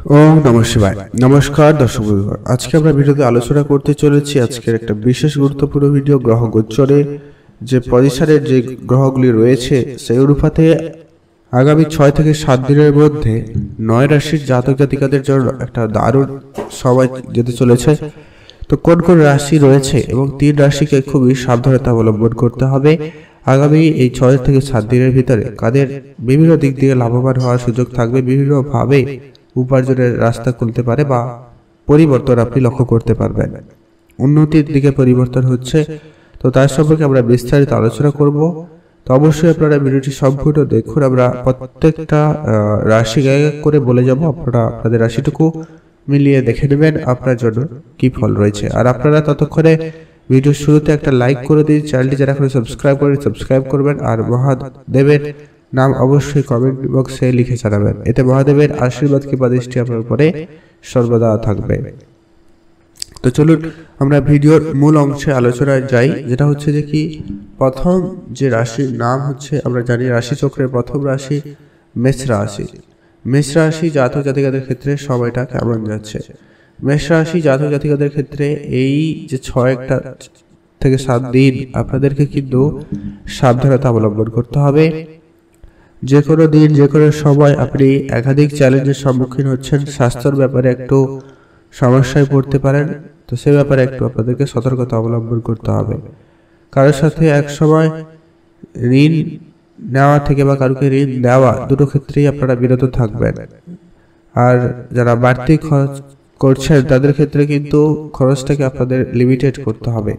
ওম নমঃ শিবায়। নমস্কার দর্শক বন্ধুগণ, আজকে আমরা ভিডিওতে আলোচনা করতে চলেছি আজকের একটা বিশেষ গুরুত্বপূর্ণ ভিডিও। গ্রহ গোচরে যে পজিশনের যে গ্রহগুলি রয়েছে সেই অনুপাতে আগামী 6 থেকে 7 দিনের মধ্যে 9 রাশির জাতক জাতিকাদের জন্য একটা দারুণ সময় যেতে চলেছে। তো কোন কোন রাশি রয়েছে এবং 3 রাশিকে খুবই সাবধানতা অবলম্বন করতে হবে আগামী এই 6 থেকে 7 দিনের ভিতরে কাদের বিভিন্ন দিক দিয়ে লাভবান হওয়ার সুযোগ থাকবে, বিভিন্নভাবে উপার্জনের রাস্তা খুলতে পারে বা পরিবর্তন আপনি লক্ষ্য করতে পারবেন, উন্নতির দিকে পরিবর্তন হচ্ছে। তো তার সম্পর্কে আমরা বিস্তারিত আলোচনা করব। তো অবশ্যই আপনারা ভিডিওটি সম্পূর্ণ দেখুন। আমরা প্রত্যেকটা রাশি করে বলে যাব, আপনারা আপনাদের রাশিটুকু মিলিয়ে দেখে নেবেন আপনার জন্য কি ফল রয়েছে। আর আপনারা ততক্ষণে ভিডিওর শুরুতে একটা লাইক করে দিন, চ্যানেলটি যারা এখন সাবস্ক্রাইব করেন সাবস্ক্রাইব করবেন, আর মহাদেবের নাম অবশ্যই কমেন্ট বক্সে লিখে জানাবেন। এতে মহাদেবের আশীর্বাদ কিংবা দৃষ্টি আপনার উপরে সর্বদা থাকবে। তো চলুন আমরা ভিডিওর মূল অংশে আলোচনায় যাই, যেটা হচ্ছে যে কি প্রথম যে রাশির নাম হচ্ছে, আমরা জানি রাশিচক্রের প্রথম রাশি মেষ রাশি। মেষ রাশি জাতক জাতিকাদের ক্ষেত্রে সময়টা কেমন যাচ্ছে? মেষ রাশি জাতক জাতিকাদের ক্ষেত্রে এই যে 6 থেকে 7 দিন আপনাদেরকে কিন্তু সাবধানতা অবলম্বন করতে হবে। যে কোনো দিন যে কোনো সময় আপনি একাধিক চ্যালেঞ্জের সম্মুখীন হচ্ছেন, স্বাস্থ্যের ব্যাপারে একটু সমস্যায় পড়তে পারেন। তো সে ব্যাপারে একটু আপনাদেরকে সতর্কতা অবলম্বন করতে হবে। কারোর সাথে এক সময় ঋণ নেওয়া থেকে বা কারোকে ঋণ দেওয়া দুটো ক্ষেত্রেই আপনারা বিরত থাকবেন। আর যারা বাড়তি খরচ করছেন তাদের ক্ষেত্রে কিন্তু খরচটাকে আপনাদের লিমিটেড করতে হবে।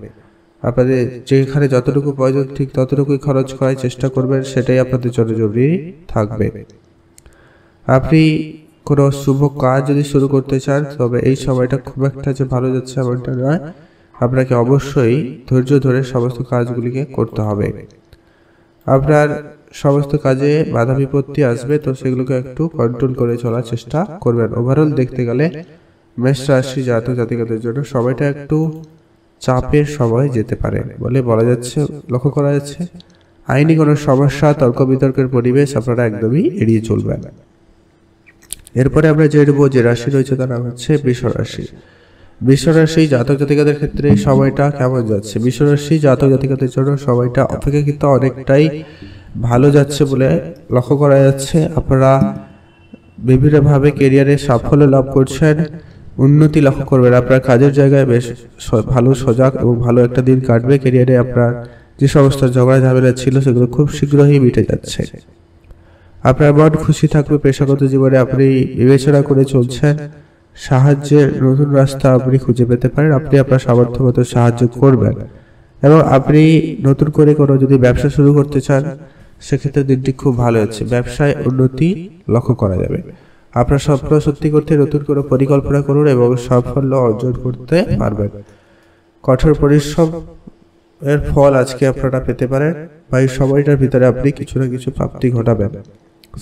আপনাদের যেখানে যতটুকু প্রয়োজন ঠিক ততটুকুই খরচ করার চেষ্টা করবেন, সেটাই আপনাদের জন্য জরুরি থাকবে। আপনি কোনো শুভ কাজ যদি শুরু করতে চান তবে এই সময়টা খুব একটা যে ভালো যাচ্ছে এমনটা নয়, আপনাকে অবশ্যই ধৈর্য ধরে সমস্ত কাজগুলিকে করতে হবে। আপনার সমস্ত কাজে বাধা বিপত্তি আসবে, তো সেগুলোকে একটু কন্ট্রোল করে চলার চেষ্টা করবেন। ওভারঅল দেখতে গেলে মেষ রাশি জাতক জাতিকাদের জন্য সময়টা একটু চাপের সময় যেতে পারে বলে বলা যাচ্ছে, লক্ষ্য করা যাচ্ছে। আইনি কোনো সমস্যা তর্ক বিতর্কের পরিবেশ আপনারা একদমই এড়িয়ে চলবেন। এরপরে আমরা জেনে যে রাশি রয়েছে তার নাম হচ্ছে বৃষ রাশি। বৃষ রাশি জাতক জাতিকাদের ক্ষেত্রে সময়টা কেমন যাচ্ছে? বৃষ রাশি জাতক জাতিকাদের জন্য সময়টা অপেক্ষাকৃত অনেকটাই ভালো যাচ্ছে বলে লক্ষ্য করা যাচ্ছে। আপনারা বিভিন্নভাবে কেরিয়ারে সাফল্য লাভ করছেন, উন্নতি লক্ষ্য করবেন। আপনার কাজের জায়গায় বেশ ভালো সজাগ এবং ভালো একটা দিন কাটবে। ক্যারিয়ারে আপনার যে সমস্ত ঝগড়া ঝামেলা ছিল সেগুলো খুব শীঘ্রই মিটে যাচ্ছে। আপনার মন খুশি থাকবে। পেশাগত জীবনে আপনি বিবেচনা করে চলছেন, সাহায্যের নতুন রাস্তা আপনি খুঁজে পেতে পারেন। আপনি আপনার সামর্থ্য মতো সাহায্য করবেন এবং আপনি নতুন করে কোনো যদি ব্যবসা শুরু করতে চান সেক্ষেত্রে দিনটি খুব ভালো হচ্ছে। ব্যবসায় উন্নতি লক্ষ্য করা যাবে। আপনার স্বপ্ন সত্যি করতে নতুন করে পরিকল্পনা করুন এবং সাফল্য অর্জন করতে পারবেন। কঠোর পরিশ্রম এর ফল আজকে আপনারা পেতে পারেন বা এই সময়টার ভিতরে আপনি কিছু না কিছু প্রাপ্তি ঘটাবেন।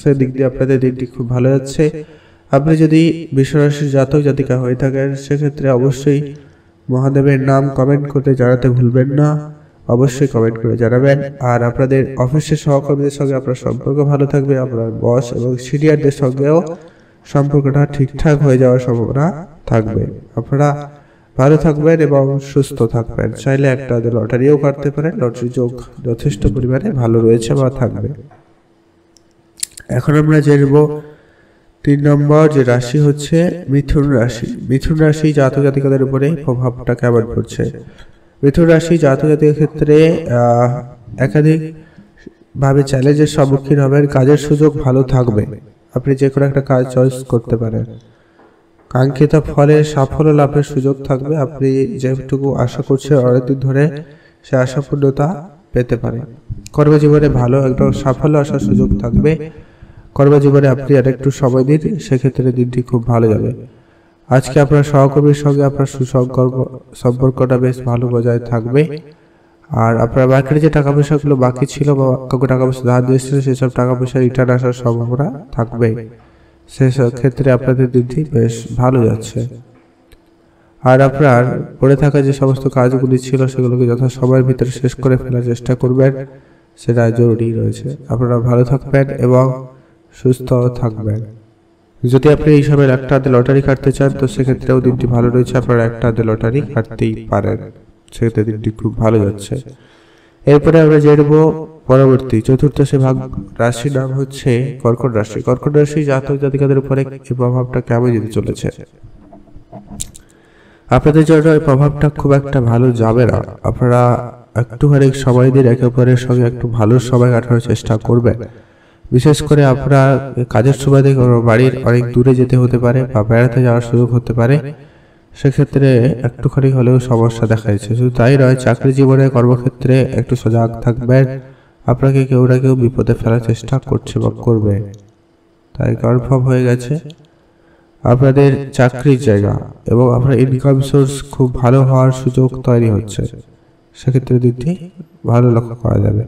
সেই দিক দিয়ে আপনাদের দিনটি খুব ভালো যাচ্ছে। আপনি যদি বৃষ রাশির জাতক জাতিকা হয়ে থাকেন সেক্ষেত্রে অবশ্যই মহাদেবের নাম কমেন্ট করতে জানাতে ভুলবেন না, অবশ্যই কমেন্ট করে জানাবেন। আর আপনাদের অফিসের সহকর্মীদের সঙ্গে আপনার সম্পর্ক ভালো থাকবে। আপনার বস এবং সিনিয়রদের সঙ্গেও সম্পর্কটা ঠিকঠাক হয়ে যাওয়ার সম্ভাবনা থাকবে। আপনারা ভালো থাকবেন এবং সুস্থ থাকবেন। চাইলে একটা লটারিও কাটতে পারেন, লটারি যোগ যথেষ্ট পরিমাণে ভালো রয়েছে বা থাকবে। এখন আমরা জেনব 3 নম্বর যে রাশি হচ্ছে মিথুন রাশি। মিথুন রাশি জাতক জাতিকাদের উপরে প্রভাবটা কেমন পড়ছে? মিথুন রাশি জাতক জাতিকার ক্ষেত্রে একাধিক ভাবে চ্যালেঞ্জের সম্মুখীন হবেন। কাজের সুযোগ ভালো থাকবে, আপনি যে কোনো একটা কাজ চয়েস করতে পারেন। কাঙ্ক্ষিত ফলে সাফল্য লাভের সুযোগ থাকবে। আপনি যেটুকু আশা করছেন অনেকদিন ধরে সে আশাপূর্ণতা পেতে পারে। কর্মজীবনে ভালো একটা সাফল্য আসার সুযোগ থাকবে। কর্মজীবনে আপনি আরেকটু সময় দিন, সেক্ষেত্রে দিনটি খুব ভালো যাবে। আজকে আপনার সহকর্মীর সঙ্গে আপনার সম্পর্কটা বেশ ভালো বজায় থাকবে। আর আপনার মার্কেটে যে টাকা পয়সাগুলো বাকি ছিল বা কাউকে টাকা পয়সা ধার দিয়েছিল সেসব টাকা পয়সা রিটার্ন আসার সম্ভাবনা থাকবে। সেসব ক্ষেত্রে আপনাদের দিনটি বেশ ভালো যাচ্ছে। আর আপনার পড়ে থাকা যে সমস্ত কাজগুলি ছিল সেগুলোকে যথাসময়ের ভিতরে শেষ করে ফেলার চেষ্টা করবেন, সেটা জরুরি রয়েছে। আপনারা ভালো থাকবেন এবং সুস্থ থাকবেন। যদি আপনি এই সময় একটা হাতে লটারি কাটতে চান তো সেক্ষেত্রেও দিনটি ভালো রয়েছে, আপনারা একটা হাতে লটারি কাটতেই পারেন, সেক্ষেত্রে দিনটি খুব ভালো যাচ্ছে। এরপরে আমরা জেনে নেব পরবর্তী চতুর্থ ভাগ রাশির নাম হচ্ছে কর্কট রাশি। কর্কট রাশি জাতক জাতিকাদের উপরে এই প্রভাবটা কেমন যেতে চলেছে? আপনাদের জন্য এই প্রভাবটা খুব একটা ভালো যাবে না। আপনারা একটুখানি সময় দিন, একে অপরের সঙ্গে একটু ভালো সময় কাটানোর চেষ্টা করবেন। বিশেষ করে আপনার কাজের সুবাদে বাড়ির অনেক দূরে যেতে হতে পারে বা বেড়াতে যাওয়ার সুযোগ হতে পারে, সেক্ষেত্রে একটুখানি হলেও সমস্যা দেখা যাচ্ছে। শুধু তাই নয়, চাকরি জীবনে কর্মক্ষেত্রে একটু সজাগ থাকবেন। আপনাকে কেউ না কেউ বিপদে ফেলার চেষ্টা করছে বা করবে, তাই কনফার্ম হয়ে গেছে আপনাদের চাকরির জায়গা এবং আপনার ইনকাম সোর্স খুব ভালো হওয়ার সুযোগ তৈরি হচ্ছে। সেক্ষেত্রে দিকটি ভালো লক্ষ্য করা যাবে।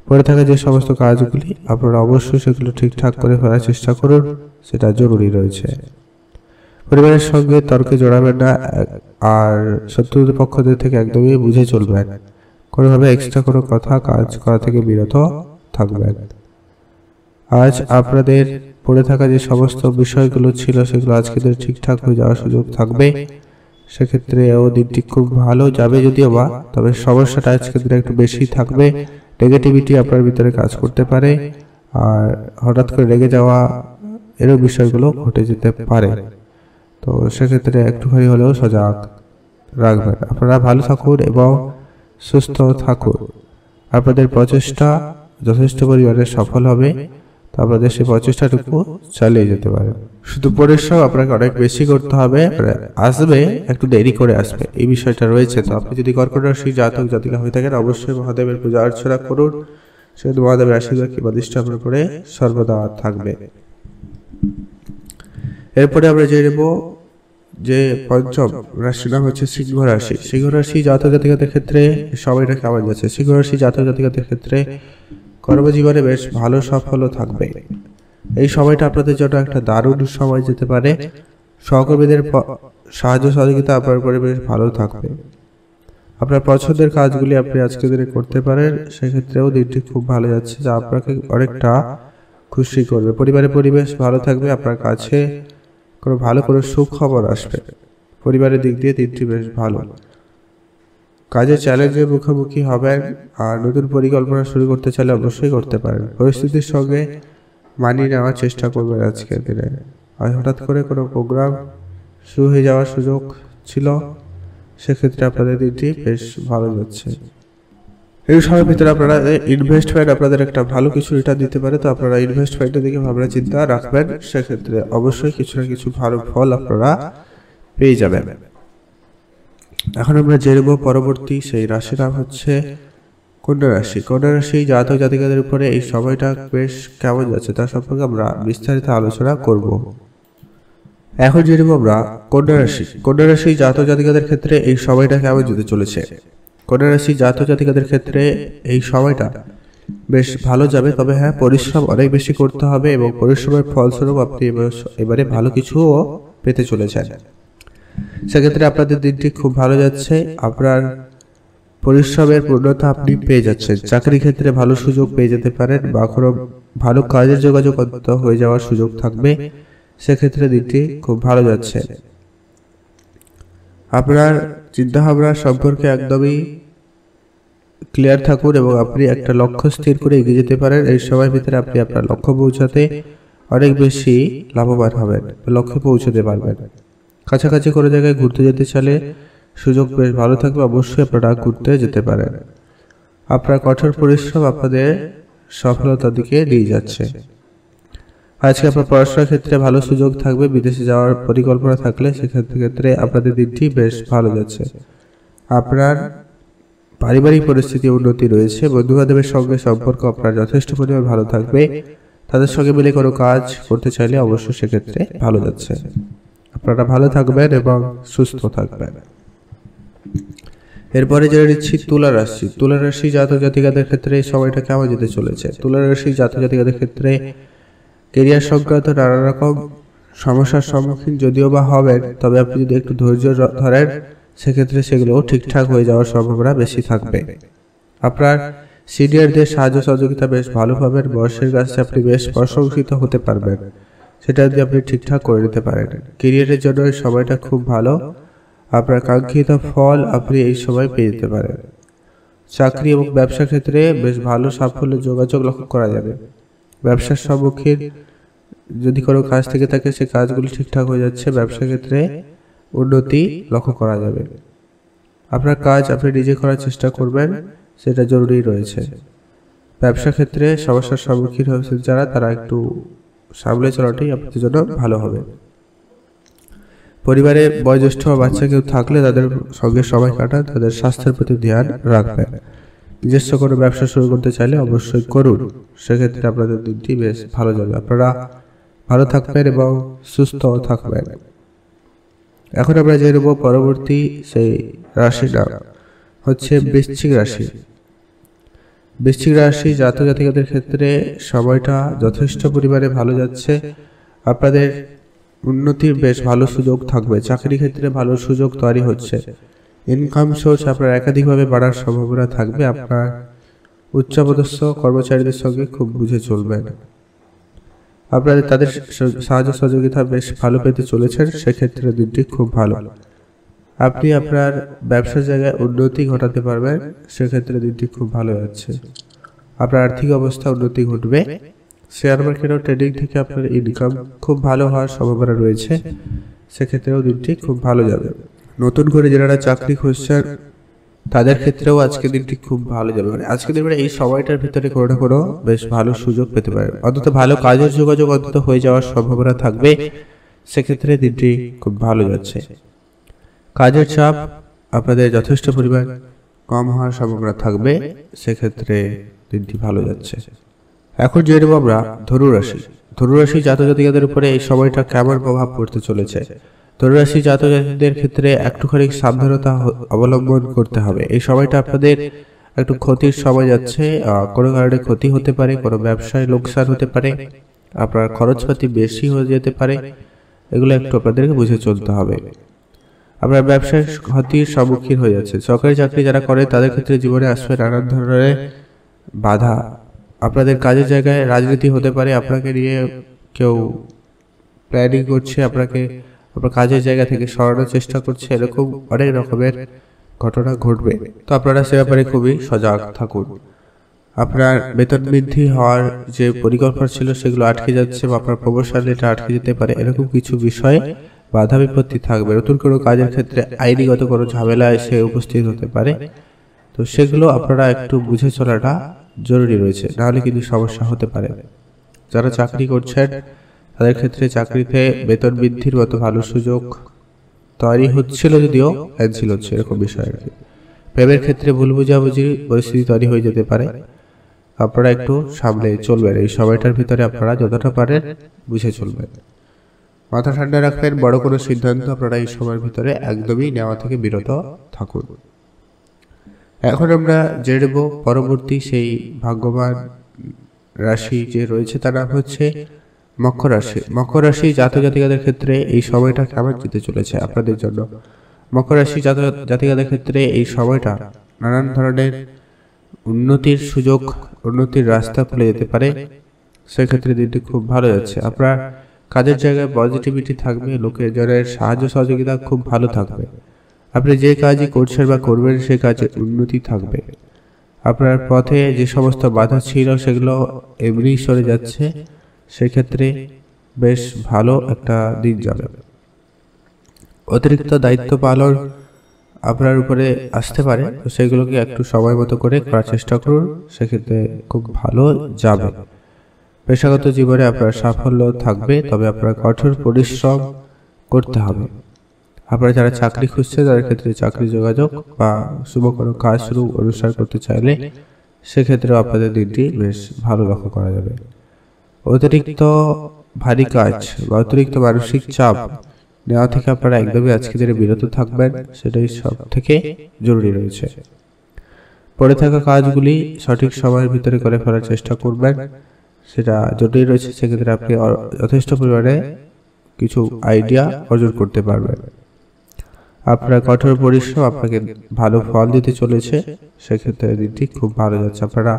পরে থাকা যে সমস্ত কাজগুলি আপনারা অবশ্যই সেগুলো ঠিকঠাক করে ফেলার চেষ্টা করুন, সেটা জরুরি রয়েছে। পরিবারের সঙ্গে তর্কে জড়াবেন না, আর শত্রুদের পক্ষদের থেকে একদমই বুঝে চলবেন। কোনোভাবে এক্সট্রা কোনো কথা কাজ করা থেকে বিরত থাকবেন। আজ আপনাদের পড়ে থাকা যে সমস্ত বিষয়গুলো ছিল সেগুলো আজকে ঠিকঠাক হয়ে যাওয়ার সুযোগ থাকবে। সেক্ষেত্রে ও দিনটি খুব ভালো যাবে যদিও বা, তবে সমস্যাটা আজকের দিনে একটু বেশি থাকবে। নেগেটিভিটি আপনার ভিতরে কাজ করতে পারে, আর হঠাৎ করে রেগে যাওয়া এরও বিষয়গুলো ঘটে যেতে পারে। তো সেক্ষেত্রে একটুখানি হলেও সজাগ রাখবেন। আপনারা ভালো থাকুন এবং সুস্থ থাকুন। আপনাদের প্রচেষ্টা যথেষ্ট পরিমাণে সফল হবে, তো আপনাদের সেই প্রচেষ্টাটুকু চালিয়ে যেতে পারেন। শুধু পরিশ্রম আপনাকে অনেক বেশি করতে হবে, আসবে একটু দেরি করে আসবে, এই বিষয়টা রয়েছে। তো আপনি যদি কর্কট রাশি জাতক জাতিকা হয়ে থাকেন অবশ্যই মহাদেবের পূজা অর্চনা করুন, সেহেতু মহাদেবের আশীর্বাদ কিংবা দৃষ্টি আপনার উপরে সর্বদা থাকবে। এরপরে আমরা জেনে নেব যে পঞ্চম রাশির নাম হচ্ছে সিংহ রাশি। সিংহ রাশি জাতক জাতিকাদের ক্ষেত্রে সময়টা কেমন যাচ্ছে? সিংহ রাশি জাতক জাতিকাদের ক্ষেত্রে কর্মজীবনে বেশ ভালো সাফল্য থাকবে। এই সময়টা আপনাদের জন্য একটা দারুণ সময় যেতে পারে। সহকর্মীদের সাহায্য সহযোগিতা আপনার উপরে বেশ ভালো থাকবে। আপনার পছন্দের কাজগুলি আপনি আজকে দিনে করতে পারেন, সেক্ষেত্রেও দিনটি খুব ভালো যাচ্ছে, যা আপনাকে অনেকটা খুশি করবে। পরিবারের পরিবেশ ভালো থাকবে, আপনার কাছে কোনো ভালো কোনো সুখবর আসবে। পরিবারের দিক দিয়ে দিনটি বেশ ভালো। কাজে চ্যালেঞ্জের মুখোমুখি হবেন, আর নতুন পরিকল্পনা শুরু করতে চাইলে অবশ্যই করতে পারেন। পরিস্থিতির সঙ্গে মানিয়ে নেওয়ার চেষ্টা করবেন আজকের দিনে। আর হঠাৎ করে কোনো প্রোগ্রাম শুরু হয়ে যাওয়ার সুযোগ ছিল, সেক্ষেত্রে আপনাদের দিনটি বেশ ভালো যাচ্ছে। এই সময়ের ভিতরে আপনারা ইনভেস্টমেন্ট আপনাদের একটা ভালো কিছু রিটার্ন দিতে পারে, তো আপনারা ইনভেস্টমেন্টের দিকে ভাবনা চিন্তা রাখবেন। সেক্ষেত্রে অবশ্যই কিছু না কিছু ভালো ফল আপনারা পেয়ে যাবেন। এখন আমরা জেনে নেব পরবর্তী সেই রাশির নাম হচ্ছে কন্যা রাশি। কন্যা রাশি জাতক জাতিকাদের উপরে এই সময়টা বেশ কেমন যাচ্ছে তার সম্পর্কে আমরা বিস্তারিত আলোচনা করব। এখন জেনে নেব আমরা কন্যা রাশি। কন্যা রাশি জাতক জাতিকাদের ক্ষেত্রে এই সময়টা কেমন যেতে চলেছে? কন্যা রাশি জাতক জাতিকাদের ক্ষেত্রে এই সময়টা বেশ ভালো যাবে, তবে হ্যাঁ, পরিশ্রম অনেক বেশি করতে হবে এবং পরিশ্রমের ফলস্বরূপ আপনি এবারে ভালো কিছুও পেতে চলেছেন। সেক্ষেত্রে আপনাদের দিনটি খুব ভালো যাচ্ছে। আপনার পরিশ্রমের পূর্ণতা আপনি পেয়ে যাচ্ছেন। চাকরি ক্ষেত্রে ভালো সুযোগ পেয়ে যেতে পারেন বা কোনো ভালো কাজের যোগাযোগ হয়ে যাওয়ার সুযোগ থাকবে। সেক্ষেত্রে দিনটি খুব ভালো যাচ্ছে। আপনার চিন্তাভাবনা সম্পর্কে একদমই ক্লিয়ার থাকুন এবং আপনি একটা লক্ষ্য স্থির করে এগিয়ে যেতে পারেন। এই সময়ের ভিতরে আপনি আপনার লক্ষ্য পৌঁছাতে অনেক বেশি লাভবান হবেন, লক্ষ্যে পৌঁছতে পারবেন। কাছাকাছি কোনো জায়গায় ঘুরতে যেতে চাইলে সুযোগ বেশ ভালো থাকবে, অবশ্যই আপনারা ঘুরতে যেতে পারেন। আপনার কঠোর পরিশ্রম আপনাদের সফলতার দিকে নিয়ে যাচ্ছে। আজকে আপনার পড়াশোনার ক্ষেত্রে ভালো সুযোগ থাকবে। বিদেশে যাওয়ার পরিকল্পনা থাকলে সেক্ষেত্রে আপনাদের দিনটি বেশ ভালো যাচ্ছে। আপনার পারিবারিক পরিস্থিতি উন্নতি রয়েছে। বন্ধু বান্ধবের সঙ্গে সম্পর্ক আপনার যথেষ্ট পরিমাণ ভালো থাকবে। তাদের সঙ্গে মিলে কোনো কাজ করতে চাইলে অবশ্যই সেক্ষেত্রে ভালো যাচ্ছে। আপনারা ভালো থাকবেন এবং সুস্থ থাকবেন। এরপরে জেনে নিচ্ছি তুলা রাশি। তুলা রাশি জাতক জাতিকাদের ক্ষেত্রে এই সময়টা কেমন যেতে চলেছে? তুলা রাশি জাতক জাতিকাদের ক্ষেত্রে কেরিয়ার সংক্রান্ত নানা রকম সমস্যার সম্মুখীন যদিও বা হবেন, তবে আপনি যদি একটু ধৈর্য ধরেন সেক্ষেত্রে সেগুলো ঠিকঠাক হয়ে যাওয়ার সম্ভাবনা বেশি থাকবে। আপনার সিনিয়রদের সাহায্য সহযোগিতা বেশ ভালো পাবেন। বয়সের কাছে আপনি বেশ প্রশংসিত হতে পারবেন। সেটা যদি আপনি ঠিকঠাক করে নিতে পারেন, ক্যারিয়ারের জন্য এই সময়টা খুব ভালো। আপনার কাঙ্ক্ষিত ফল আপনি এই সময় পেয়ে যেতে পারেন। চাকরি এবং ব্যবসা ক্ষেত্রে বেশ ভালো সাফল্য যোগাযোগ লক্ষ্য করা যাবে। ব্যবসার সম্মুখীন যদি কোনো কাজ থেকে থাকে সে কাজগুলি ঠিকঠাক হয়ে যাচ্ছে, ব্যবসা ক্ষেত্রে উন্নতি লক্ষ্য করা যাবে। আপনার কাজ আপনি নিজে করার চেষ্টা করবেন, সেটা জরুরি রয়েছে। ব্যবসা ক্ষেত্রে সমস্যার সম্মুখীন হয়েছে যারা, তারা একটু সামলে চলাটাই আপনাদের জন্য ভালো হবে। পরিবারে বয়োজ্যেষ্ঠ বা বাচ্চা কেউ থাকলে তাদের সঙ্গে সময় কাটান, তাদের স্বাস্থ্যের প্রতি ধ্যান রাখবেন। নিজস্ব কোনো ব্যবসা শুরু করতে চাইলে অবশ্যই করুন, সেক্ষেত্রে আপনাদের দিনটি বেশ ভালো যাবে। আপনারা ভালো থাকবেন এবং সুস্থ থাকবেন। এখন আমরা জেনে নেব পরবর্তী সেই রাশির নাম হচ্ছে বৃশ্চিক রাশি। বৃশ্চিক রাশি জাতক জাতিকাদের ক্ষেত্রে সময়টা যথেষ্ট পরিমাণে ভালো যাচ্ছে। আপনাদের উন্নতির বেশ ভালো সুযোগ থাকবে। চাকরি ক্ষেত্রে ভালো সুযোগ তৈরি হচ্ছে। ইনকাম সোর্স আপনার একাধিকভাবে বাড়ার সম্ভাবনা থাকবে। আপনার উচ্চপদস্থ কর্মচারীদের সঙ্গে খুব বুঝে চলবেন। আপনাদের তাদের সাহায্য সহযোগিতা বেশ ভালো পেতে চলেছেন, সেক্ষেত্রে দিনটি খুব ভালো। আপনি আপনার ব্যবসার জায়গায় উন্নতি ঘটাতে পারবেন, সেক্ষেত্রে দিনটি খুব ভালো যাচ্ছে। আপনার আর্থিক অবস্থা উন্নতি ঘটবে। শেয়ার মার্কেট ও ট্রেডিং থেকে আপনার ইনকাম খুব ভালো হওয়ার সম্ভাবনা রয়েছে, সেক্ষেত্রেও দিনটি খুব ভালো যাবে। নতুন করে যারা চাকরি খুঁজছেন তাদের ক্ষেত্রেও আজকের দিনটি খুব ভালো যাবে। মানে আজকের দিনে এই সময়টার ভিতরে কোনো না কোনো বেশ ভালো সুযোগ পেতে পারে, অন্তত ভালো কাজের যোগাযোগ অন্তত হয়ে যাওয়ার সম্ভাবনা থাকবে, সেক্ষেত্রে দিনটি খুব ভালো যাচ্ছে। কাজের চাপ আপনাদের যথেষ্ট পরিমাণ কম হওয়ার সম্ভাবনা থাকবে, সেক্ষেত্রে দিনটি ভালো যাচ্ছে। এখন জেনে নেব আমরা ধনুরাশি। ধনুরাশি জাতক জাতিকাদের উপরে এই সময়টা কেমন প্রভাব পড়তে চলেছে। ধনুরাশি জাতক জাতিকাদের ক্ষেত্রে একটুখানি সাবধানতা অবলম্বন করতে হবে। এই সময়টা আপনাদের একটু ক্ষতির সময় যাচ্ছে। কোনো কারণে ক্ষতি হতে পারে, কোনো ব্যবসায় লোকসান হতে পারে, আপনার খরচপাতি বেশি হয়ে যেতে পারে, এগুলো একটু আপনাদেরকে বুঝে চলতে হবে। আপনার ব্যবসায় ক্ষতির সম্মুখীন হয়ে যাচ্ছে। সরকারি চাকরি যারা করে তাদের ক্ষেত্রে জীবনে আসবে নানান ধরনের বাধা। আপনাদের কাজের জায়গায় রাজনীতি হতে পারে, আপনাকে নিয়ে কেউ প্ল্যানিং করছে, আপনাকে আপনার কাজের জায়গা থেকে সরানোর চেষ্টা করছে, এরকম অনেক রকমের ঘটনা ঘটবে। তো আপনারা সে ব্যাপারে খুবই সজাগ থাকুন। আপনার বেতন বৃদ্ধি হওয়ার যে পরিকল্পনা ছিল সেগুলো আটকে যাচ্ছে, বা আপনার প্রমোশন এটা আটকে যেতে পারে, এরকম কিছু বিষয়ে বাধা বিপত্তি থাকবে। নতুন কোনো কাজের ক্ষেত্রে আইনিগত কোনো ঝামেলা এসে উপস্থিত হতে পারে, তো সেগুলো আপনারা একটু বুঝে চলাটা জরুরি রয়েছে, নাহলে কিন্তু সমস্যা হতে পারে। যারা চাকরি করছেন তাদের ক্ষেত্রে চাকরিতে বেতন বৃদ্ধির মতো ভালো সুযোগ তৈরি হচ্ছিল, যদিও ক্যান্সেল হচ্ছে, এরকম বিষয় আর কি। প্রেমের ক্ষেত্রে ভুল বুঝাবুঝি পরিস্থিতি তৈরি হয়ে যেতে পারে, আপনারা একটু সামলে চলবেন। এই সময়টার ভিতরে আপনারা যতটা পারেন বুঝে চলবেন। মাথা ঠান্ডা রাখবেন, বড় কোনো সিদ্ধান্ত আপনারা এই সময়ের ভিতরে একদমই নেওয়া থেকে বিরত থাকুন। এখন আমরা জেনে নেব পরবর্তী সেই ভাগ্যবান রাশি যে রয়েছে, তার নাম হচ্ছে মকর রাশি। মকর রাশি জাতক জাতিকাদের ক্ষেত্রে এই সময়টা কেমন যেতে চলেছে আপনাদের জন্য। মকর রাশি জাতক জাতিকাদের ক্ষেত্রে এই সময়টা নানান ধরনের উন্নতির সুযোগ, উন্নতির রাস্তা খুলে যেতে পারে, সেক্ষেত্রে দিনটি খুব ভালো যাচ্ছে। আপনার কাজের জায়গায় পজিটিভিটি থাকবে, লোকের জনের সাহায্য সহযোগিতা খুব ভালো থাকবে। আপনি যে কাজই করছেন বা করবেন সে কাজে উন্নতি থাকবে। আপনার পথে যে সমস্ত বাধা ছিল সেগুলো এমনি সরে যাচ্ছে, সেক্ষেত্রে বেশ ভালো একটা দিন যাবে। অতিরিক্ত দায়িত্ব পালন আপনার উপরে আসতে পারে, তো সেগুলোকে একটু সময় মতো করে করার চেষ্টা করুন, সেক্ষেত্রে খুব ভালো যাবে। পেশাগত জীবনে আপনার সাফল্য থাকবে, তবে আপনার কঠোর পরিশ্রম করতে হবে। আপনারা যারা চাকরি খুঁজছে তাদের ক্ষেত্রে চাকরি যোগাযোগ বা শুভ কোনো কাজ শুরু অনুষ্ঠান করতে চাইলে সেক্ষেত্রেও আপনাদের দিনটি বেশ ভালো লক্ষ্য করা যাবে। অতিরিক্ত ভারী কাজ বা অতিরিক্ত মানসিক চাপ নেওয়া থেকে আপনারা একদমই আজকে দিনে বিরত থাকবেন, সেটাই সব থেকে জরুরি রয়েছে। পড়ে থাকা কাজগুলি সঠিক সময়ের ভিতরে করে ফেলার চেষ্টা করবেন, সেটা জরুরি রয়েছে। সেক্ষেত্রে আপনি যথেষ্ট পরিমাণে কিছু আইডিয়া অর্জন করতে পারবেন। আপনার কঠোর পরিশ্রম আপনাকে ভালো ফল দিতে চলেছে, সেক্ষেত্রে দিনটি খুব ভালো যাচ্ছে। আপনারা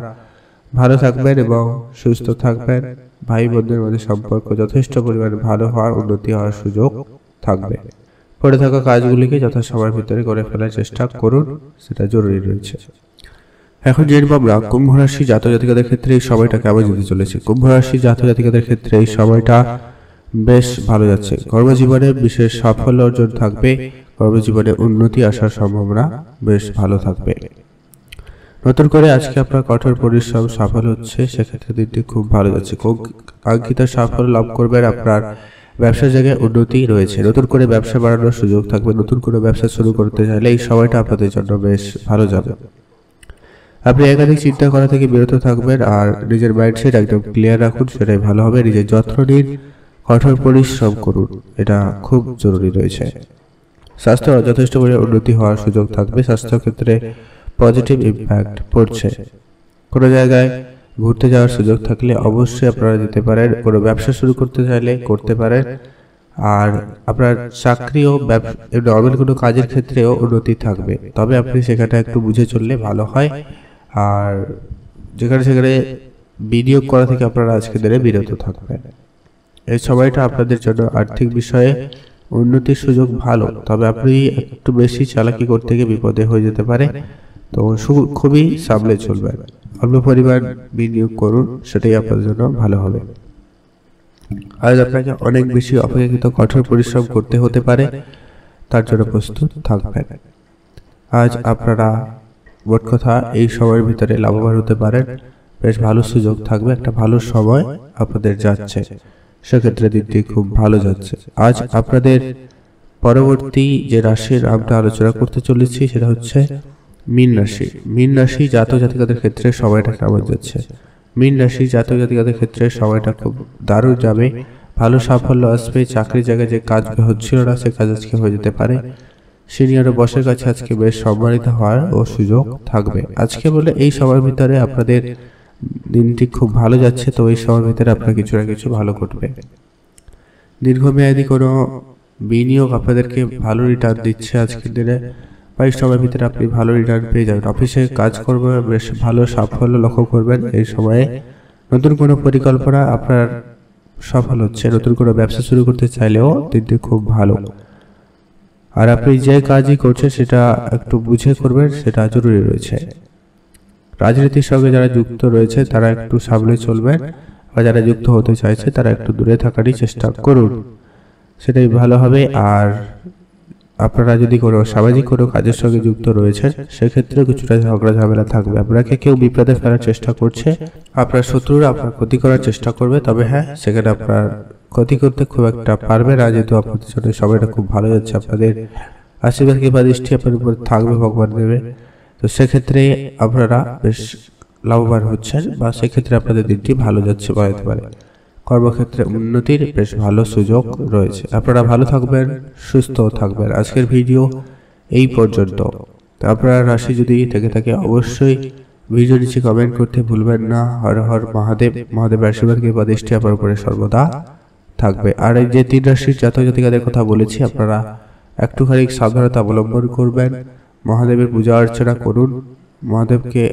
ভালো থাকবেন এবং সুস্থ থাকবেন। ভাই বোনদের মধ্যে সম্পর্ক যথেষ্ট পরিমাণে ভালো হওয়ার, উন্নতি হওয়ার সুযোগ থাকবে। পড়ে থাকা কাজগুলিকে যথাসময়ের ভিতরে করে ফেলার চেষ্টা করুন, সেটা জরুরি রয়েছে। এখন জেনে আমরা কুম্ভ রাশি জাতক জাতিকাদের ক্ষেত্রে এই সময়টা কেমন যেতে চলেছে। কুম্ভ রাশি জাতক জাতিকাদের ক্ষেত্রে এই সময়টা বেশ ভালো যাচ্ছে। কর্মজীবনে বিশেষ সাফল্য অর্জন থাকবে, কর্মজীবনে উন্নতি আসার সম্ভাবনা বেশ ভালো থাকবে। নতুন করে আজকে আপনার কঠোর পরিশ্রম সফল হচ্ছে, সেক্ষেত্রে দিনটি খুব ভালো যাচ্ছে। কাঙ্ক্ষিত সাফল্য লাভ করবেন, আপনার ব্যবসার জায়গায় উন্নতি রয়েছে। নতুন করে ব্যবসা বাড়ানোর সুযোগ থাকবে, নতুন করে ব্যবসা শুরু করতে চাইলে এই সময়টা আপনাদের জন্য বেশ ভালো যাবে। আপনি একাধিক চিন্তা করা থেকে বিরত থাকবেন আর নিজের মাইন্ডসেট একদম ক্লিয়ার রাখুন, সেটাই ভালো হবে। নিজের যত্ন নিন, কঠোর পরিশ্রম করুন, এটা খুব জরুরি রয়েছে। স্বাস্থ্য যথেষ্ট পরিমাণে উন্নতি হওয়ার সুযোগ থাকবে, স্বাস্থ্য ক্ষেত্রে পজিটিভ ইম্প্যাক্ট পড়ছে। কোনো জায়গায় ঘুরতে যাওয়ার সুযোগ থাকলে অবশ্যই আপনারা যেতে পারেন। কোনো ব্যবসা শুরু করতে চাইলে করতে পারেন। আর আপনার চাকরি ও নর্মাল কোনো কাজের ক্ষেত্রেও উন্নতি থাকবে, তবে আপনি সেখানটা একটু বুঝে চললে ভালো হয়। আর যেখানে সেখানে বিনিয়োগ করা থেকে আপনারা আজকে দিনে বিরত থাকবেন। এই সময়টা আপনাদের জন্য আর্থিক বিষয়ে উন্নতির সুযোগ ভালো, তবে আপনি একটু বেশি চালাকি করতে গিয়ে বিপদে হয়ে যেতে পারে, তো খুবই সামলে চলবেন। অল্প পরিমাণ বিনিয়োগ করুন, সেটাই আপনার জন্য ভালো হবে। আজ আপনাকে অনেক বেশি অপেক্ষাকৃত কঠোর পরিশ্রম করতে হতে পারে, তার জন্য প্রস্তুত থাকবেন। আজ আপনারা মোট কথা এই সময়ের ভিতরে লাভবান হতে পারেন, বেশ ভালো সুযোগ থাকবে, একটা ভালো সময় আপনাদের যাচ্ছে, সেক্ষেত্রে দিনটি খুব ভালো যাচ্ছে। আজ আপনাদের পরবর্তী যে রাশির আমরা আলোচনা করতে চলেছি সেটা হচ্ছে মীন রাশি। মীন রাশি জাতক জাতিকাদের ক্ষেত্রে সময়টা কেমন যাচ্ছে। মীন রাশি জাতক জাতিকাদের ক্ষেত্রে সময়টা খুব দারুণ যাবে, ভালো সাফল্য আসবে। চাকরির জায়গায় যে কাজ হচ্ছিল না সে কাজ আজকে হয়ে যেতে পারে। সিনিয়র বসের কাছে আজকে বেশ সম্মানিত হওয়ার ও সুযোগ থাকবে আজকে। বলে এই সময়ের ভিতরে আপনাদের দিনটি খুব ভালো যাচ্ছে, তো এই সময়ের ভিতরে আপনার কিছু না কিছু ভালো ঘটবে। দীর্ঘমেয়াদী কোনো বিনিয়োগ আপনাদেরকে ভালো রিটার্ন দিচ্ছে আজকের দিনে, বা এই সময়ের ভিতরে আপনি ভালো রিটার্ন পেয়ে যাবেন। অফিসে কাজ করবে, বেশ ভালো সাফল্য লক্ষ্য করবেন এই সময়ে। নতুন কোনো পরিকল্পনা আপনার সফল হচ্ছে, নতুন কোনো ব্যবসা শুরু করতে চাইলেও দিনটি খুব ভালো। আর আপনি যে কাজই করছেন সেটা একটু বুঝে করবেন, সেটা জরুরি রয়েছে। রাজনীতির সঙ্গে যারা যুক্ত রয়েছে তারা একটু সামলে চলবেন, বা যারা যুক্ত হতে চাইছে তারা একটু দূরে থাকারই চেষ্টা করুন, সেটাই ভালো হবে। আর আপনারা যদি কোনো সামাজিক কোনো কাজের সঙ্গে যুক্ত রয়েছেন সেক্ষেত্রে কিছুটা ঝগড়া ঝামেলা থাকবে। আপনাকে কেউ বিপদে ফেলার চেষ্টা করছে, আপনার শত্রুরা আপনার ক্ষতি করার চেষ্টা করবে, তবে হ্যাঁ সেখানে আপনার ক্ষতি করতে খুব একটা পারবে না, যেহেতু আপনাদের জন্য সময়টা খুব ভালো যাচ্ছে। আপনাদের আশীর্বাদ কিংবা দৃষ্টি আপনার উপর থাকবে, ভগবান দেবে, তো সেক্ষেত্রে আপনারা বেশ লাভবান হচ্ছেন, বা সেক্ষেত্রে আপনাদের দিনটি ভালো যাচ্ছে বলা যেতে পারে। কর্মক্ষেত্রে উন্নতির বেশ ভালো সুযোগ রয়েছে। আপনারা ভালো থাকবেন, সুস্থ থাকবেন। আজকের ভিডিও এই পর্যন্ত। আপনারা রাশি যদি থেকে থাকে অবশ্যই ভিডিও নিচে কমেন্ট করতে ভুলবেন না। হর হর মহাদেব, মহাদেবের আশীর্বাদ কিংবা দৃষ্টি আপনার উপরে সর্বদা থাকবে। আর এই যে 3 রাশির জাতক জাতিকাদের কথা বলেছি, আপনারা একটুখানি সাবধানতা অবলম্বন করবেন, মহাদেবের পূজা অর্চনা করুন। মহাদেবকে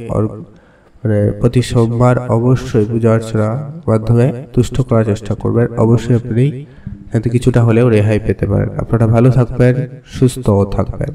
প্রতি সোমবার অবশ্যই পূজা অর্চনার মাধ্যমে তুষ্ট করার চেষ্টা করবেন। অবশ্যই আপনি এতে কিছুটা হলেও রেহাই পেতে পারেন। আপনারা ভালো থাকবেন, সুস্থ থাকবেন।